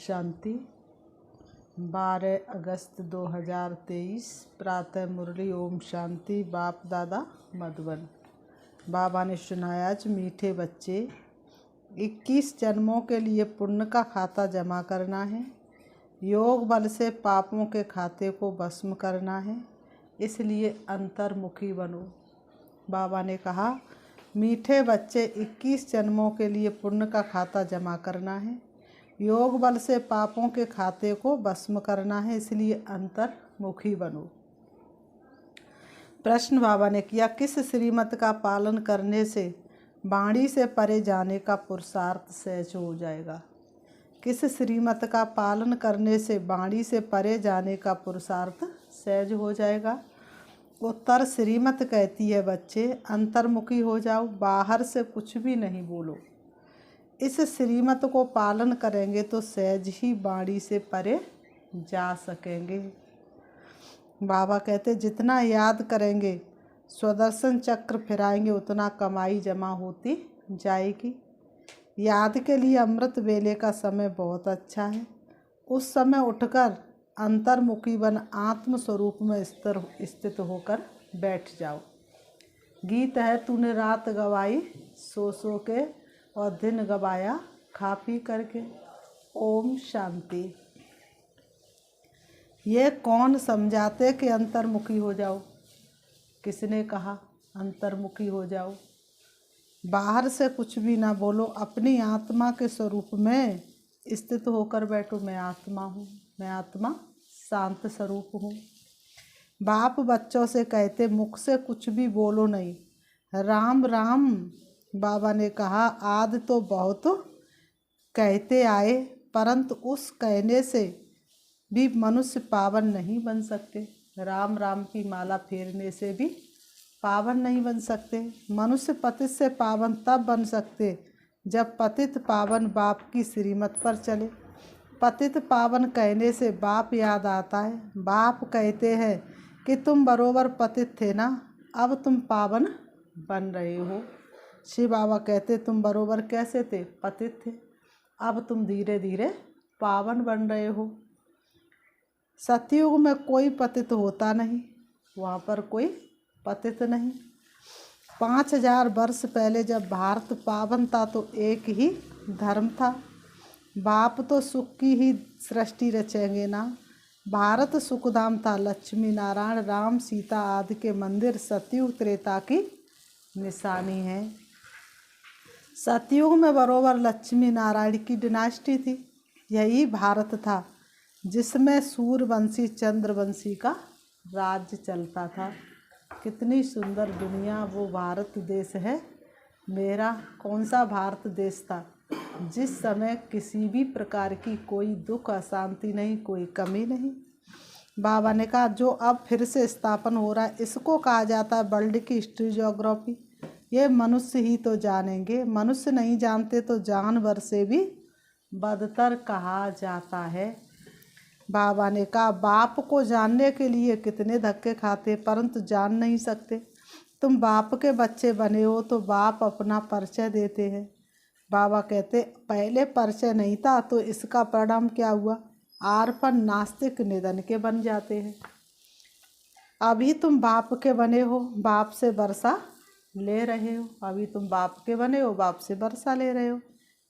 शांति। 12 अगस्त 2023 प्रातः मुरली। ओम शांति। बाप दादा मधुबन। बाबा ने सुनाया, आज मीठे बच्चे 21 जन्मों के लिए पुण्य का खाता जमा करना है। योग बल से पापों के खाते को भस्म करना है, इसलिए अंतर्मुखी बनो। बाबा ने कहा, मीठे बच्चे 21 जन्मों के लिए पुण्य का खाता जमा करना है। योग बल से पापों के खाते को भस्म करना है, इसलिए अंतर्मुखी बनो। प्रश्न बाबा ने किया, किस श्रीमत का पालन करने से वाणी से परे जाने का पुरुषार्थ सहज हो जाएगा? किस श्रीमत का पालन करने से वाणी से परे जाने का पुरुषार्थ सहज हो जाएगा? उत्तर, श्रीमत कहती है, बच्चे अंतर्मुखी हो जाओ, बाहर से कुछ भी नहीं बोलो। इस श्रीमत को पालन करेंगे तो सहज ही वाणी से परे जा सकेंगे। बाबा कहते, जितना याद करेंगे, स्वदर्शन चक्र फिराएंगे, उतना कमाई जमा होती जाएगी। याद के लिए अमृत वेले का समय बहुत अच्छा है। उस समय उठकर अंतर्मुखी बन आत्म स्वरूप में स्थित होकर बैठ जाओ। गीत है, तूने रात गवाई सो सो के और दिन गवाया खा पी करके। ओम शांति। ये कौन समझाते कि अंतर्मुखी हो जाओ? किसने कहा अंतर्मुखी हो जाओ? बाहर से कुछ भी ना बोलो, अपनी आत्मा के स्वरूप में स्थित होकर बैठो। मैं आत्मा हूँ, मैं आत्मा शांत स्वरूप हूँ। बाप बच्चों से कहते, मुख से कुछ भी बोलो नहीं, राम राम। बाबा ने कहा, आदि तो बहुत कहते आए, परंतु उस कहने से भी मनुष्य पावन नहीं बन सकते। राम राम की माला फेरने से भी पावन नहीं बन सकते। मनुष्य पतित से पावन तब बन सकते जब पतित पावन बाप की श्रीमत पर चले। पतित पावन कहने से बाप याद आता है। बाप कहते हैं कि तुम बरोबर पतित थे ना, अब तुम पावन बन रहे हो। शिव बाबा कहते, तुम बरोबर कैसे थे? पतित थे, अब तुम धीरे धीरे पावन बन रहे हो। सतयुग में कोई पतित होता नहीं, वहाँ पर कोई पतित नहीं। 5000 वर्ष पहले जब भारत पावन था तो एक ही धर्म था। बाप तो सुख की ही सृष्टि रचेंगे ना। भारत सुखधाम था, लक्ष्मी नारायण राम सीता आदि के मंदिर सतयुग त्रेता की निशानी है। सतयुग में बरोबर लक्ष्मी नारायण की डिनास्टी थी। यही भारत था जिसमें सूर्यवंशी चंद्रवंशी का राज्य चलता था। कितनी सुंदर दुनिया वो भारत देश है मेरा। कौन सा भारत देश था जिस समय किसी भी प्रकार की कोई दुख अशांति नहीं, कोई कमी नहीं। बाबा ने कहा, जो अब फिर से स्थापन हो रहा है, इसको कहा जाता है वर्ल्ड की हिस्ट्री ज्योग्राफी। ये मनुष्य ही तो जानेंगे, मनुष्य नहीं जानते तो जानवर से भी बदतर कहा जाता है। बाबा ने कहा, बाप को जानने के लिए कितने धक्के खाते, परंतु जान नहीं सकते। तुम बाप के बच्चे बने हो तो बाप अपना परिचय देते हैं। बाबा कहते, पहले परिचय नहीं था तो इसका परिणाम क्या हुआ? आरपन नास्तिक निधन के बन जाते हैं। अभी तुम बाप के बने हो, बाप से वर्षा ले रहे हो। अभी तुम बाप के बने हो, बाप से वर्षा ले रहे हो।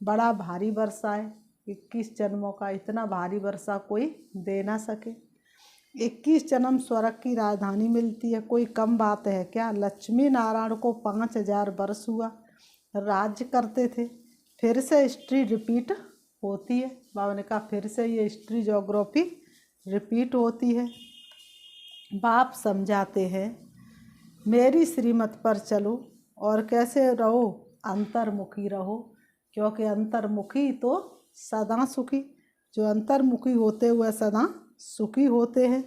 बड़ा भारी वर्षा है 21 जन्मों का, इतना भारी वर्षा कोई दे ना सके। 21 जन्म स्वर्ग की राजधानी मिलती है, कोई कम बात है क्या? लक्ष्मी नारायण को 5000 वर्ष हुआ, राज्य करते थे। फिर से हिस्ट्री रिपीट होती है। बाबा ने कहा, फिर से ये हिस्ट्री ज्योग्राफी रिपीट होती है। बाप समझाते हैं, मेरी श्रीमत पर चलो और कैसे रहो? अंतर्मुखी रहो, क्योंकि अंतर्मुखी तो सदा सुखी। जो अंतर्मुखी होते हुए सदा सुखी होते हैं।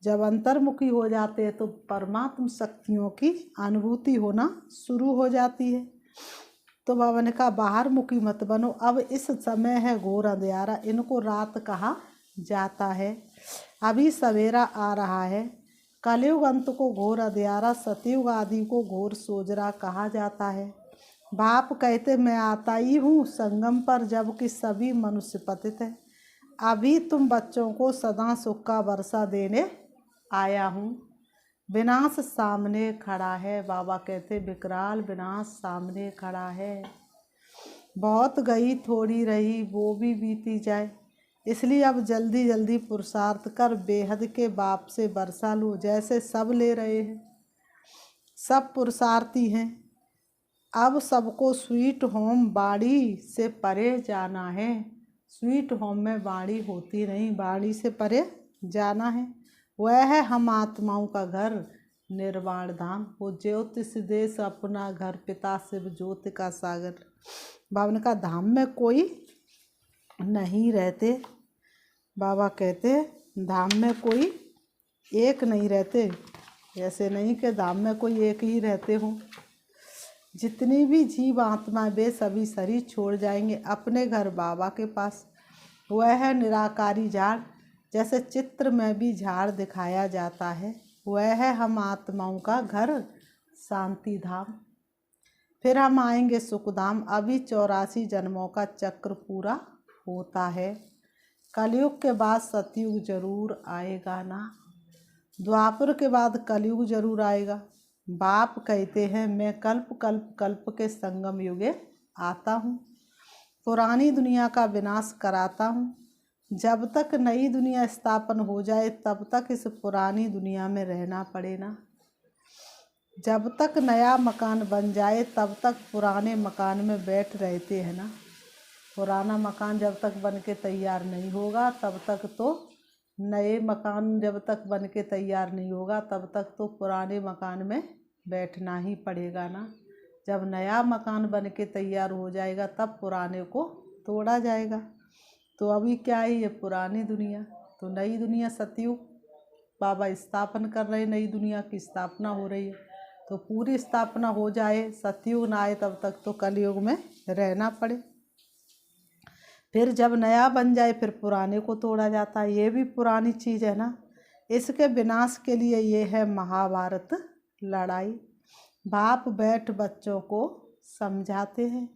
जब अंतर्मुखी हो जाते हैं तो परमात्म शक्तियों की अनुभूति होना शुरू हो जाती है। तो बाबा ने कहा, बाहर मुखी मत बनो। अब इस समय है घोर अंधियारा, इनको रात कहा जाता है। अभी सवेरा आ रहा है। कलयुग अंत को घोर अंधियारा, सतयुग आदि को घोर सोजरा कहा जाता है। बाप कहते मैं आता ही हूँ संगम पर जबकि सभी मनुष्य पतित हैं। अभी तुम बच्चों को सदा सुख का वर्षा देने आया हूँ। विनाश सामने खड़ा है। बाबा कहते विकराल विनाश सामने खड़ा है। बहुत गई थोड़ी रही वो भी बीती जाए, इसलिए अब जल्दी जल्दी पुरुषार्थ कर बेहद के बाप से वर्षा लो। जैसे सब ले रहे हैं, सब पुरुषार्थी हैं। अब सबको स्वीट होम बाड़ी से परे जाना है। स्वीट होम में बाड़ी होती नहीं, बाड़ी से परे जाना है। वह है हम आत्माओं का घर निर्वाण धाम। वो ज्योतिष देश अपना घर पिता शिव ज्योति का सागर। बाबा का धाम में कोई नहीं रहते। बाबा कहते धाम में कोई एक नहीं रहते। ऐसे नहीं कि धाम में कोई एक ही रहते हों। जितनी भी जीव आत्मा वे सभी शरीर छोड़ जाएंगे अपने घर बाबा के पास। वह है निराकारी झाड़। जैसे चित्र में भी झाड़ दिखाया जाता है, वह है हम आत्माओं का घर शांति धाम। फिर हम आएंगे सुखधाम। अभी 84 जन्मों का चक्र पूरा होता है। कलयुग के बाद सतयुग जरूर आएगा ना। द्वापर के बाद कलयुग जरूर आएगा। बाप कहते हैं मैं कल्प कल्प कल्प के संगम युगे आता हूँ। पुरानी दुनिया का विनाश कराता हूँ। जब तक नई दुनिया स्थापन हो जाए तब तक इस पुरानी दुनिया में रहना पड़े ना। जब तक नया मकान बन जाए तब तक पुराने मकान में बैठ रहते हैं ना। पुराना मकान जब तक बन के तैयार नहीं होगा तब तक तो नए मकान जब तक बन के तैयार नहीं होगा तब तक तो पुराने मकान में बैठना ही पड़ेगा ना। जब नया मकान बन के तैयार हो जाएगा तब पुराने को तोड़ा जाएगा। तो अभी क्या है, ये पुरानी दुनिया। तो नई दुनिया सतयुग बाबा स्थापन कर रहे, नई दुनिया की स्थापना हो रही है। तो पूरी स्थापना हो जाए, सतयुग ना आए तब तक तो कलयुग में रहना पड़े। फिर जब नया बन जाए फिर पुराने को तोड़ा जाता है। ये भी पुरानी चीज़ है ना। इसके विनाश के लिए ये है महाभारत लड़ाई। बाप बैठ बच्चों को समझाते हैं।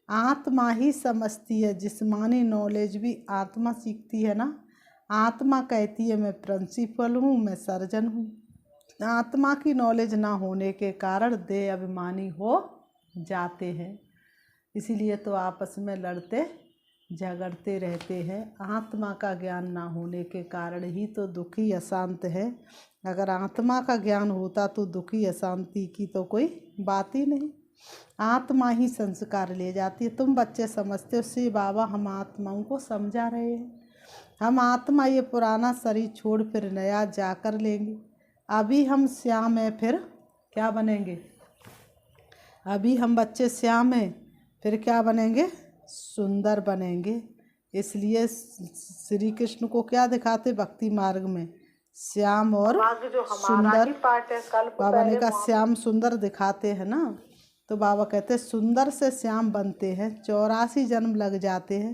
आत्मा ही समझती है। जिस्मानी नॉलेज भी आत्मा सीखती है ना। आत्मा कहती है मैं प्रिंसिपल हूँ, मैं सर्जन हूँ। आत्मा की नॉलेज ना होने के कारण देह अभिमानी हो जाते हैं। इसीलिए तो आपस में लड़ते झगड़ते रहते हैं। आत्मा का ज्ञान ना होने के कारण ही तो दुखी अशांत है। अगर आत्मा का ज्ञान होता तो दुखी अशांति की तो कोई बात ही नहीं। आत्मा ही संस्कार ले जाती है। तुम बच्चे समझते हो श्री बाबा हम आत्माओं को समझा रहे हैं। हम आत्मा ये पुराना शरीर छोड़ फिर नया जाकर लेंगे। अभी हम श्याम हैं, फिर क्या बनेंगे। अभी हम बच्चे श्याम हैं, फिर क्या बनेंगे, सुंदर बनेंगे। इसलिए श्री कृष्ण को क्या दिखाते भक्ति मार्ग में, श्याम और सुंदर। बाबा ने कहा श्याम सुंदर दिखाते हैं ना। तो बाबा कहते हैं सुंदर से श्याम बनते हैं। 84 जन्म लग जाते हैं।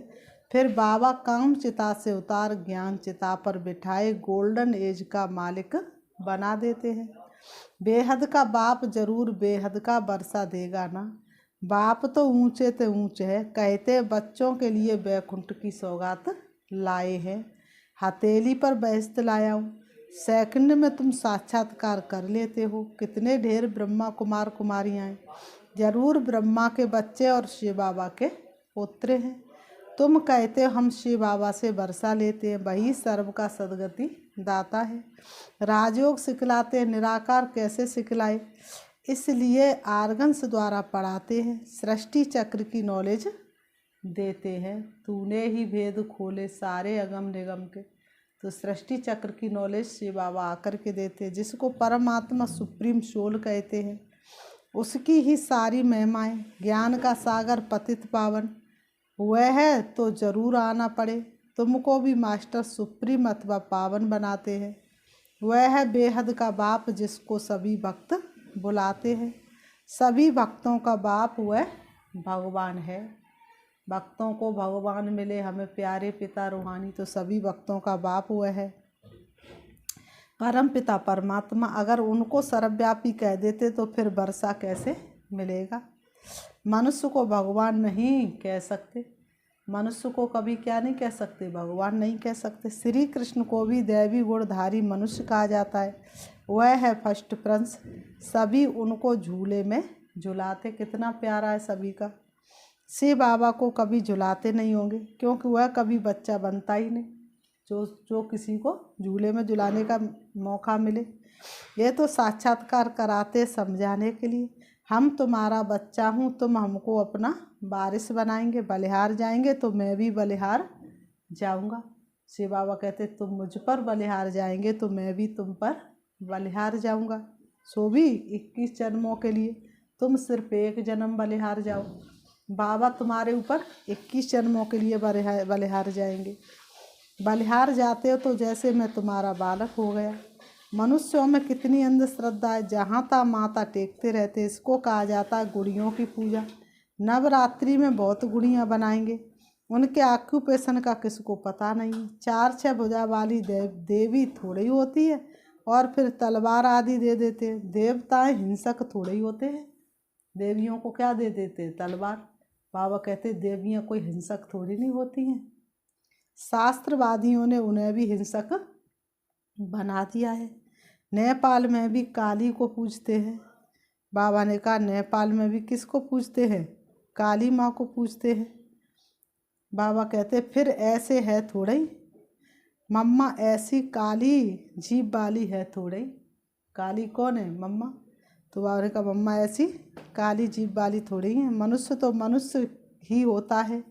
फिर बाबा काम चिता से उतार ज्ञान चिता पर बिठाए गोल्डन एज का मालिक बना देते हैं। बेहद का बाप जरूर बेहद का वर्षा देगा ना। बाप तो ऊंचे ते ऊंचे है। कहते बच्चों के लिए बैकुंठ की सौगात लाए हैं। हथेली पर बेहस्त लाया हूँ। सेकंड में तुम साक्षात्कार कर लेते हो। कितने ढेर ब्रह्मा कुमार कुमारियाँ हैं। जरूर ब्रह्मा के बच्चे और शिव बाबा के पुत्र हैं। तुम कहते हो हम शिव बाबा से वर्षा लेते हैं। वही सर्व का सदगति दाता है। राजयोग सिखलाते हैं, निराकार कैसे सिखलाए, इसलिए आर्गन्स द्वारा पढ़ाते हैं। सृष्टि चक्र की नॉलेज देते हैं। तूने ही भेद खोले सारे अगम निगम के। तो सृष्टि चक्र की नॉलेज शिव बाबा आकर के देते हैं। जिसको परमात्मा सुप्रीम सोल कहते हैं, उसकी ही सारी महिमाएं। ज्ञान का सागर पतित पावन वह है तो जरूर आना पड़े। तुमको भी मास्टर सुप्रीम अथवा पावन बनाते हैं। वह है बेहद का बाप जिसको सभी भक्त बुलाते हैं। सभी भक्तों का बाप वह भगवान है। भक्तों को भगवान मिले, हमें प्यारे पिता रूहानी, तो सभी भक्तों का बाप वह है परम पिता परमात्मा। अगर उनको सर्वव्यापी कह देते तो फिर वर्षा कैसे मिलेगा। मनुष्य को भगवान नहीं कह सकते, मनुष्य को कभी क्या नहीं कह सकते, भगवान नहीं कह सकते। श्री कृष्ण को भी दैवी गुणधारी मनुष्य कहा जाता है। वह है फर्स्ट प्रिंस, सभी उनको झूले में झुलाते। कितना प्यारा है सभी का। शिव बाबा को कभी झुलाते नहीं होंगे, क्योंकि वह कभी बच्चा बनता ही नहीं जो किसी को झूले में झुलाने का मौका मिले। ये तो साक्षात्कार कराते समझाने के लिए, हम तुम्हारा बच्चा हूँ, तुम हमको अपना वारिस बनाएंगे, बलिहार जाएंगे तो मैं भी बलिहार जाऊँगा। शिव बाबा कहते तुम मुझ पर बलिहार जाएंगे तो मैं भी तुम पर बलिहार जाऊँगा। सो भी 21 जन्मों के लिए, तुम सिर्फ एक जन्म बलिहार जाओ, बाबा तुम्हारे ऊपर 21 जन्मों के लिए बलिहार जाएंगे। बलिहार जाते हो तो जैसे मैं तुम्हारा बालक हो गया। मनुष्यों में कितनी अंधश्रद्धा है, जहाँ ता माता टेकते रहते। इसको कहा जाता है गुड़ियों की पूजा। नवरात्रि में बहुत गुड़ियाँ बनाएंगे, उनके ऑक्यूपेशन का किसको पता नहीं है। 4-6 भुजा वाली देवी थोड़ी होती है, और फिर तलवार आदि दे देते हैं। देवताएं हिंसक थोड़े ही होते हैं, देवियों को क्या दे देते हैं, तलवार। बाबा कहते देवियाँ कोई हिंसक थोड़ी नहीं होती हैं, शास्त्रवादियों ने उन्हें भी हिंसक बना दिया है। नेपाल में भी काली को पूजते हैं। बाबा ने कहा नेपाल में भी किसको पूजते हैं, काली माँ को पूजते हैं। बाबा कहते फिर ऐसे है थोड़े ही, मम्मा ऐसी काली जीभ वाली है थोड़े ही। काली कौन है, मम्मा। तो बाबा ने कहा मम्मा ऐसी काली जीभ वाली थोड़ी है, मनुष्य तो मनुष्य ही होता है।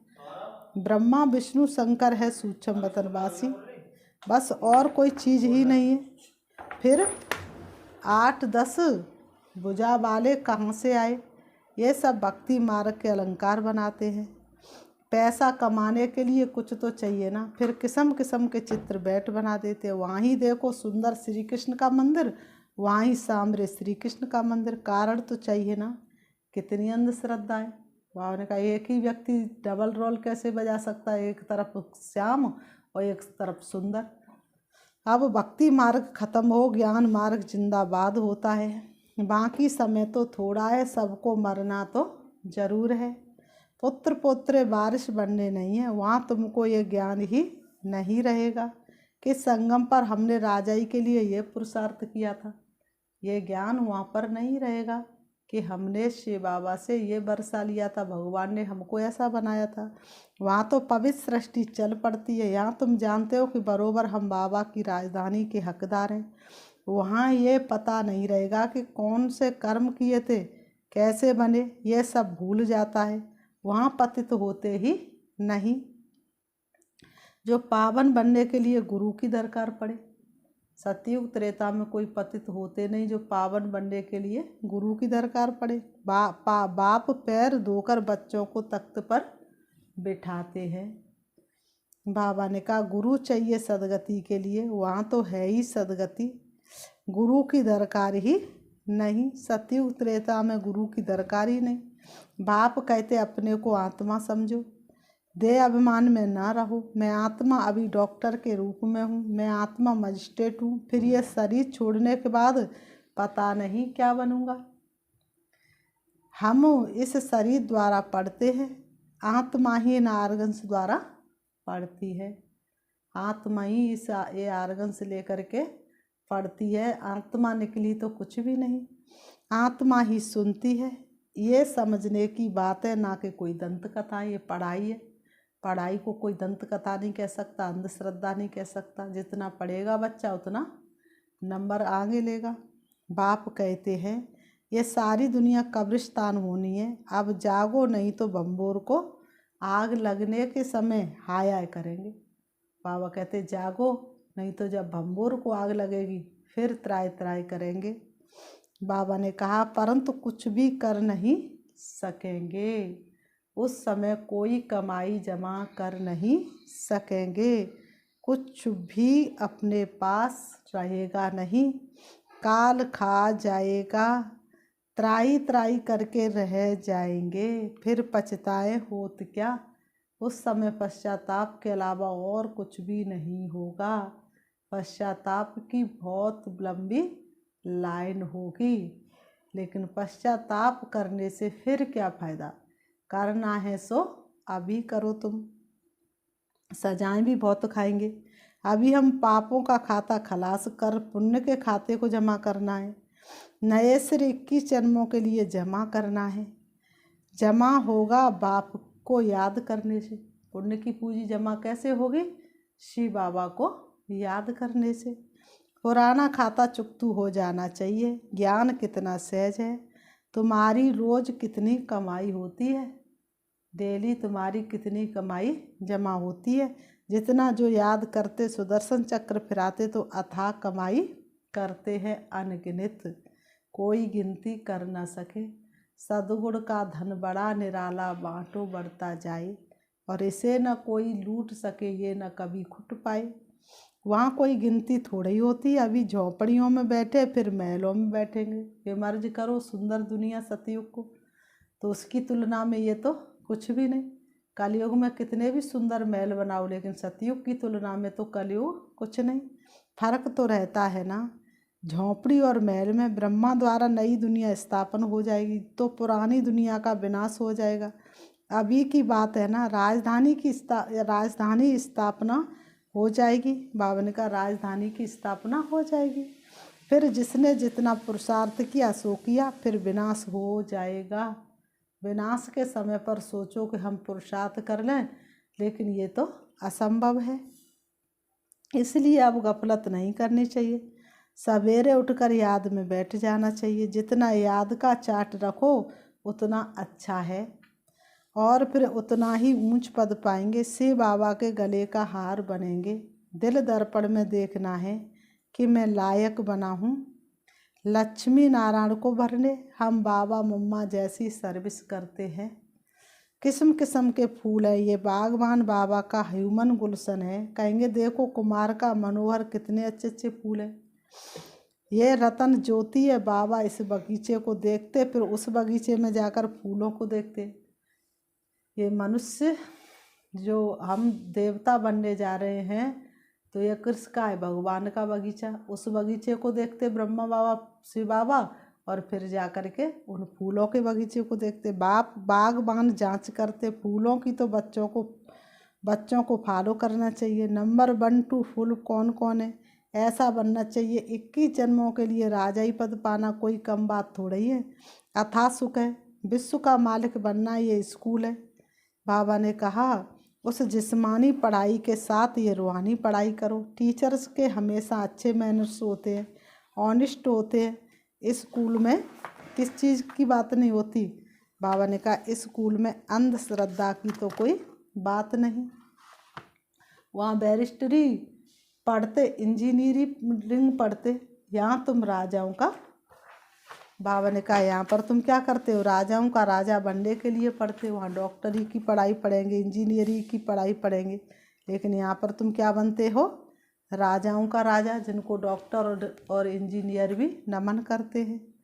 ब्रह्मा विष्णु शंकर है सूक्ष्म वतनवासी, बस और कोई चीज़ ही नहीं है। फिर 8-10 भुजा वाले कहाँ से आए, ये सब भक्ति मार्ग के अलंकार बनाते हैं। पैसा कमाने के लिए कुछ तो चाहिए ना, फिर किस्म किस्म के चित्र बैठ बना देते हैं। वहाँ ही देखो सुंदर श्री कृष्ण का मंदिर, वहाँ ही सामने श्री कृष्ण का मंदिर। कारण तो चाहिए ना। कितनी अंधश्रद्धा है। बाबा ने कहा एक ही व्यक्ति डबल रोल कैसे बजा सकता है, एक तरफ श्याम और एक तरफ सुंदर। अब भक्ति मार्ग खत्म हो, ज्ञान मार्ग जिंदाबाद होता है। बाकी समय तो थोड़ा है, सबको मरना तो जरूर है। पुत्र पोत्रे वारिस बनने नहीं है, वहाँ तुमको ये ज्ञान ही नहीं रहेगा कि संगम पर हमने राजाई के लिए ये पुरुषार्थ किया था। ये ज्ञान वहाँ पर नहीं रहेगा कि हमने शिव बाबा से ये बरसा लिया था, भगवान ने हमको ऐसा बनाया था। वहाँ तो पवित्र सृष्टि चल पड़ती है। यहाँ तुम जानते हो कि बरोबर हम बाबा की राजधानी के हकदार हैं। वहाँ ये पता नहीं रहेगा कि कौन से कर्म किए थे, कैसे बने, ये सब भूल जाता है। वहाँ पतित होते ही नहीं। जो पावन बनने के लिए गुरु की दरकार पड़े, सतयुग त्रेता में कोई पतित होते नहीं जो पावन बनने के लिए गुरु की दरकार पड़े। बाप पैर धोकर बच्चों को तख्त पर बिठाते हैं। बाबा ने कहा गुरु चाहिए सदगति के लिए, वहाँ तो है ही सदगति, गुरु की दरकार ही नहीं। सतयुग त्रेता में गुरु की दरकार ही नहीं। बाप कहते अपने को आत्मा समझो, देह अभिमान में ना रहो। मैं आत्मा अभी डॉक्टर के रूप में हूँ, मैं आत्मा मजिस्ट्रेट हूँ, फिर ये शरीर छोड़ने के बाद पता नहीं क्या बनूँगा। हम इस शरीर द्वारा पढ़ते हैं, आत्मा ही इन आर्गन्स द्वारा पढ़ती है। आत्मा ही ये आर्गन्स लेकर के पढ़ती है। आत्मा निकली तो कुछ भी नहीं, आत्मा ही सुनती है। ये समझने की बात है, ना कि कोई दंत कथा। ये पढ़ाई है, पढ़ाई को कोई दंत कथा नहीं कह सकता, अंधश्रद्धा नहीं कह सकता। जितना पढ़ेगा बच्चा उतना नंबर आगे लेगा। बाप कहते हैं ये सारी दुनिया कब्रिस्तान होनी है, अब जागो नहीं तो बम्बोर को आग लगने के समय हाय हाय करेंगे। बाबा कहते जागो नहीं तो जब बम्बोर को आग लगेगी फिर त्राय त्राय करेंगे। बाबा ने कहा परंतु कुछ भी कर नहीं सकेंगे, उस समय कोई कमाई जमा कर नहीं सकेंगे, कुछ भी अपने पास रहेगा नहीं, काल खा जाएगा, त्राई त्राई करके रह जाएंगे, फिर पछताए होत क्या। उस समय पश्चाताप के अलावा और कुछ भी नहीं होगा। पश्चाताप की बहुत लंबी लाइन होगी, लेकिन पश्चाताप करने से फिर क्या फ़ायदा। करना है सो अभी करो तुम। सजाएं भी बहुत खाएंगे। अभी हम पापों का खाता खलास कर पुण्य के खाते को जमा करना है। नए सिरे 21 जन्मों के लिए जमा करना है। जमा होगा बाप को याद करने से। पुण्य की पूंजी जमा कैसे होगी? शिव बाबा को याद करने से। पुराना खाता चुकतू हो जाना चाहिए। ज्ञान कितना सहज है। तुम्हारी रोज कितनी कमाई होती है? डेली तुम्हारी कितनी कमाई जमा होती है? जितना जो याद करते सुदर्शन चक्र फिराते तो अथाह कमाई करते हैं अनगिनत, कोई गिनती कर न सके। सद्गुण का धन बड़ा निराला बाँटो बढ़ता जाए, और इसे न कोई लूट सके ये न कभी खुट पाए। वहाँ कोई गिनती थोड़ी होती। अभी झोपड़ियों में बैठे फिर महलों में बैठेंगे। ये मर्ज करो सुंदर दुनिया सतयुग को, तो उसकी तुलना में ये तो कुछ भी नहीं। कलयुग में कितने भी सुंदर महल बनाओ, लेकिन सतयुग की तुलना में तो कलयुग कुछ नहीं। फर्क तो रहता है ना। झोंपड़ी और महल में ब्रह्मा द्वारा नई दुनिया स्थापन हो जाएगी तो पुरानी दुनिया का विनाश हो जाएगा। अभी की बात है ना। राजधानी स्थापना हो जाएगी। बाबा ने कहा राजधानी की स्थापना हो जाएगी। फिर जिसने जितना पुरुषार्थ किया सो किया, फिर विनाश हो जाएगा। विनाश के समय पर सोचो कि हम पुरुषार्थ कर लें, लेकिन ये तो असंभव है। इसलिए अब गफलत नहीं करनी चाहिए। सवेरे उठकर याद में बैठ जाना चाहिए। जितना याद का चार्ट रखो उतना अच्छा है, और फिर उतना ही ऊंच पद पाएंगे। शिव बाबा के गले का हार बनेंगे। दिल दर्पण में देखना है कि मैं लायक बना हूँ लक्ष्मी नारायण को भरने। हम बाबा मम्मा जैसी सर्विस करते हैं। किस्म किस्म के फूल है। ये बागवान बाबा का ह्यूमन गुलशन है। कहेंगे देखो कुमार का मनोहर कितने अच्छे अच्छे फूल हैं। ये रतन ज्योति है। बाबा इस बगीचे को देखते, फिर उस बगीचे में जाकर फूलों को देखते। ये मनुष्य जो हम देवता बनने जा रहे हैं, तो ये किसका है? भगवान का बगीचा। उस बगीचे को देखते ब्रह्मा बाबा शिव बाबा, और फिर जा कर के उन फूलों के बगीचे को देखते। बागबान जांच करते फूलों की, तो बच्चों को फॉलो करना चाहिए। नंबर 1 to फुल कौन कौन है? ऐसा बनना चाहिए। 21 जन्मों के लिए राजाई पद पाना कोई कम बात थोड़ी है। अथाह सुख है। विश्व का मालिक बनना ये स्कूल है। बाबा ने कहा उस जिस्मानी पढ़ाई के साथ ये रूहानी पढ़ाई करो। टीचर्स के हमेशा अच्छे मैनर्स होते हैं, ऑनेस्ट होते हैं। इस स्कूल में किस चीज़ की बात नहीं होती। बाबा ने कहा इस स्कूल में अंधश्रद्धा की तो कोई बात नहीं। वहाँ बैरिस्टरी पढ़ते, इंजीनियरिंग पढ़ते। यहाँ तुम राजाओं का, बाबा ने कहा यहाँ पर तुम क्या करते हो? राजाओं का राजा बनने के लिए पढ़ते हो। वहाँ डॉक्टरी की पढ़ाई पढ़ेंगे, इंजीनियरिंग की पढ़ाई पढ़ेंगे, लेकिन यहाँ पर तुम क्या बनते हो? राजाओं का राजा, जिनको डॉक्टर और इंजीनियर भी नमन करते हैं।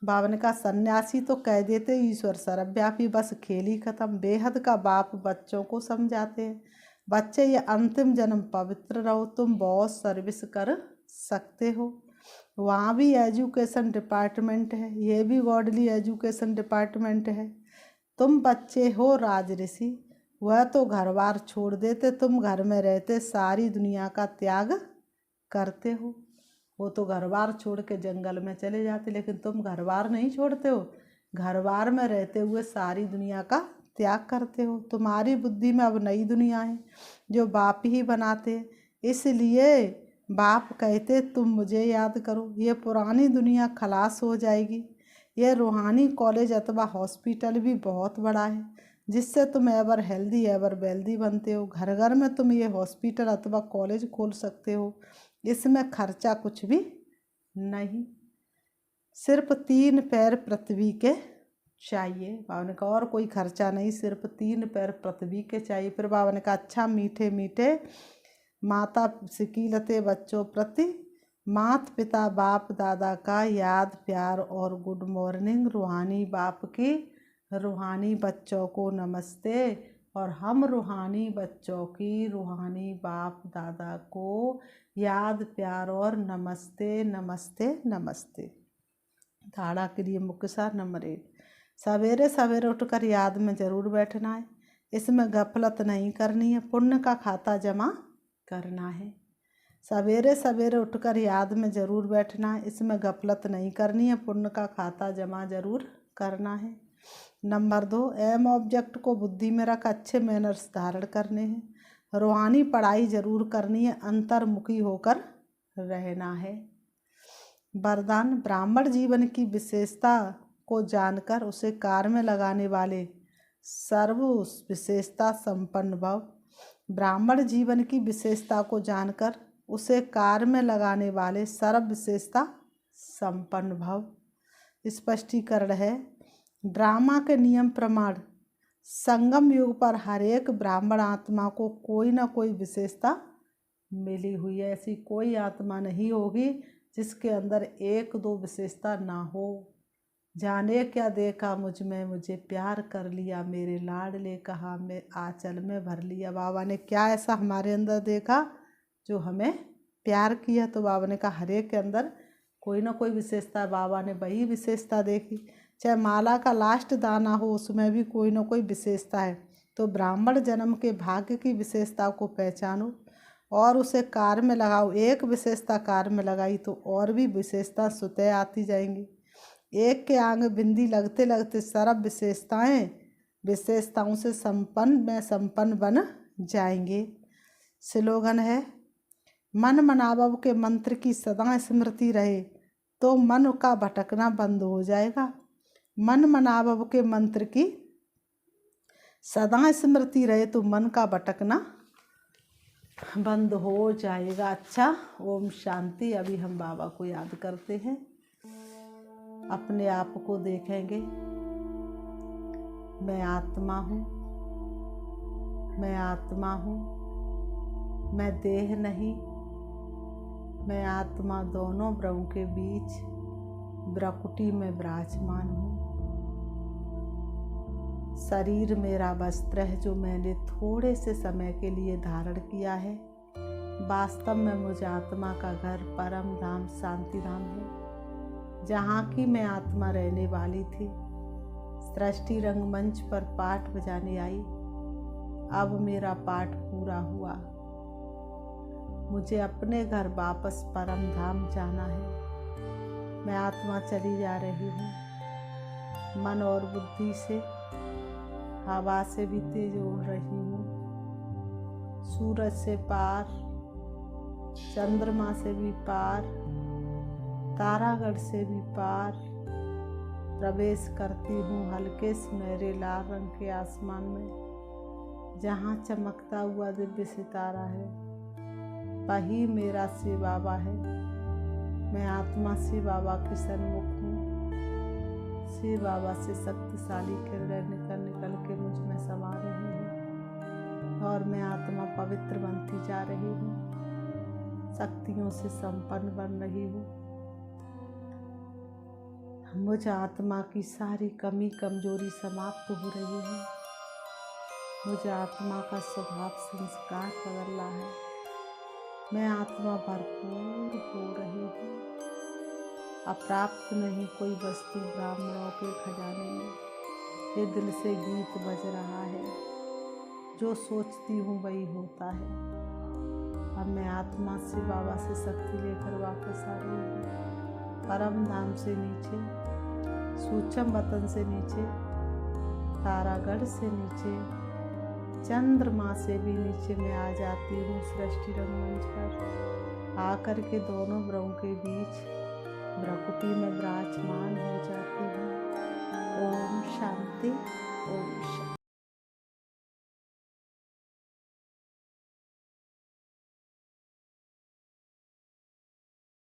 बाबा ने कहा सन्यासी तो कह देते ईश्वर सर्वव्यापी, बस खेल ही खत्म। बेहद का बाप बच्चों को समझाते हैं, बच्चे ये अंतिम जन्म पवित्र रहो, तुम बहुत सर्विस कर सकते हो। वहाँ भी एजुकेशन डिपार्टमेंट है, ये भी गॉडली एजुकेशन डिपार्टमेंट है। तुम बच्चे हो राज ऋषि, वह तो घर बार छोड़ देते, तुम घर में रहते सारी दुनिया का त्याग करते हो। वो तो घर बार छोड़ के जंगल में चले जाते, लेकिन तुम घर बार नहीं छोड़ते हो। घर बार में रहते हुए सारी दुनिया का त्याग करते हो। तुम्हारी बुद्धि में अब नई दुनिया है जो बाप ही बनाते। इसलिए बाप कहते तुम मुझे याद करो। ये पुरानी दुनिया खलास हो जाएगी। यह रूहानी कॉलेज अथवा हॉस्पिटल भी बहुत बड़ा है, जिससे तुम एवर हेल्दी एवर वेल्दी बनते हो। घर घर में तुम ये हॉस्पिटल अथवा कॉलेज खोल सकते हो। इसमें खर्चा कुछ भी नहीं, सिर्फ 3 पैर पृथ्वी के चाहिए। बाबा ने कहा और कोई खर्चा नहीं, सिर्फ 3 पैर पृथ्वी के चाहिए। फिर बाबा ने कहा अच्छा मीठे मीठे माता सिकीलते बच्चों प्रति, मात पिता बाप दादा का याद प्यार और गुड मॉर्निंग। रूहानी बाप की रूहानी बच्चों को नमस्ते, और हम रूहानी बच्चों की रूहानी बाप दादा को याद प्यार और नमस्ते नमस्ते नमस्ते। धाड़ा के लिए मुख्य सार नंबर 1, सवेरे सवेरे उठकर याद में ज़रूर बैठना है, इसमें गफलत नहीं करनी है, पुण्य का खाता जमा करना है। सवेरे सवेरे उठकर याद में ज़रूर बैठना है, इसमें गफलत नहीं करनी है, पुण्य का खाता जमा ज़रूर करना है। नंबर 2, एम ऑब्जेक्ट को बुद्धि में रख अच्छे मैनर्स धारण करने हैं। रूहानी पढ़ाई ज़रूर करनी है, अंतर्मुखी होकर रहना है। वरदान, ब्राह्मण जीवन की विशेषता को जानकर उसे कार्य में लगाने वाले सर्व विशेषता संपन्न भव। ब्राह्मण जीवन की विशेषता को जानकर उसे कार्य में लगाने वाले सर्व विशेषता संपन्न भव। स्पष्टीकरण है, ड्रामा के नियम प्रमाण संगम युग पर हर एक ब्राह्मण आत्मा को कोई ना कोई विशेषता मिली हुई है। ऐसी कोई आत्मा नहीं होगी जिसके अंदर 1-2 विशेषता ना हो। जाने क्या देखा मुझ में, मुझे प्यार कर लिया, मेरे लाडले कहा मैं आंचल में भर लिया। बाबा ने क्या ऐसा हमारे अंदर देखा जो हमें प्यार किया? तो बाबा ने कहा हर एक के अंदर कोई ना कोई विशेषता। बाबा ने वही विशेषता देखी, चाहे माला का लास्ट दाना हो उसमें भी कोई ना कोई विशेषता है। तो ब्राह्मण जन्म के भाग्य की विशेषता को पहचानो और उसे कार्य में लगाओ। एक विशेषता कार्य में लगाई तो और भी विशेषता स्वतः आती जाएंगी। एक के आगे बिंदी लगते लगते सर्व विशेषताओं से संपन्न बन जाएंगे। स्लोगन है, मन मनावव के मंत्र की सदा स्मृति रहे तो मन का भटकना बंद हो जाएगा। मन मनावव के मंत्र की सदा स्मृति रहे तो मन का भटकना बंद हो जाएगा। अच्छा, ओम शांति। अभी हम बाबा को याद करते हैं, अपने आप को देखेंगे। मैं आत्मा हूँ, मैं आत्मा हूँ, मैं देह नहीं। मैं आत्मा दोनों ब्रह्म के बीच ब्रकुटी में विराजमान हूँ। शरीर मेरा वस्त्र है जो मैंने थोड़े से समय के लिए धारण किया है। वास्तव में मुझ आत्मा का घर परम धाम शांति धाम है, जहाँ की मैं आत्मा रहने वाली थी। सृष्टि रंगमंच पर पाठ बजाने आई। अब मेरा पाठ पूरा हुआ। मुझे अपने घर वापस परम धाम जाना है। मैं आत्मा चली जा रही हूँ। मन और बुद्धि से हवा से भी तेज उड़ रही हूँ। सूरज से पार, चंद्रमा से भी पार, तारागढ़ से भी पार प्रवेश करती हूँ हल्के सुनहरे लाल रंग के आसमान में, जहाँ चमकता हुआ दिव्य सितारा है। वही मेरा शिव बाबा है। मैं आत्मा शिव बाबा के सन्मुख हूँ। शिव बाबा से शक्तिशाली किरणें निकल के मुझ में समा रही हैं और मैं आत्मा पवित्र बनती जा रही हूँ, शक्तियों से संपन्न बन रही हूँ। मुझ आत्मा की सारी कमी कमजोरी समाप्त हो रही है। मुझ आत्मा का स्वभाव संस्कार बदल रहा है। मैं आत्मा भरपूर हो रही हूँ। अप्राप्त नहीं कोई वस्तु ब्राह्मणों के खजाने में। ये दिल से गीत बज रहा है, जो सोचती हूँ वही होता है। अब मैं आत्मा से बाबा से शक्ति लेकर वापस आ रही हूँ। परम धाम से नीचे, सूक्ष्म वतन से नीचे, तारागढ़ से नीचे, चंद्रमा से भी नीचे मैं आ जाती हूँ सृष्टि रंगमंच पर। आकर के दोनों ब्रह्म के बीच भ्रकुटी में विराजमान हो जाती हूँ। ओम शांति, ओम शांति।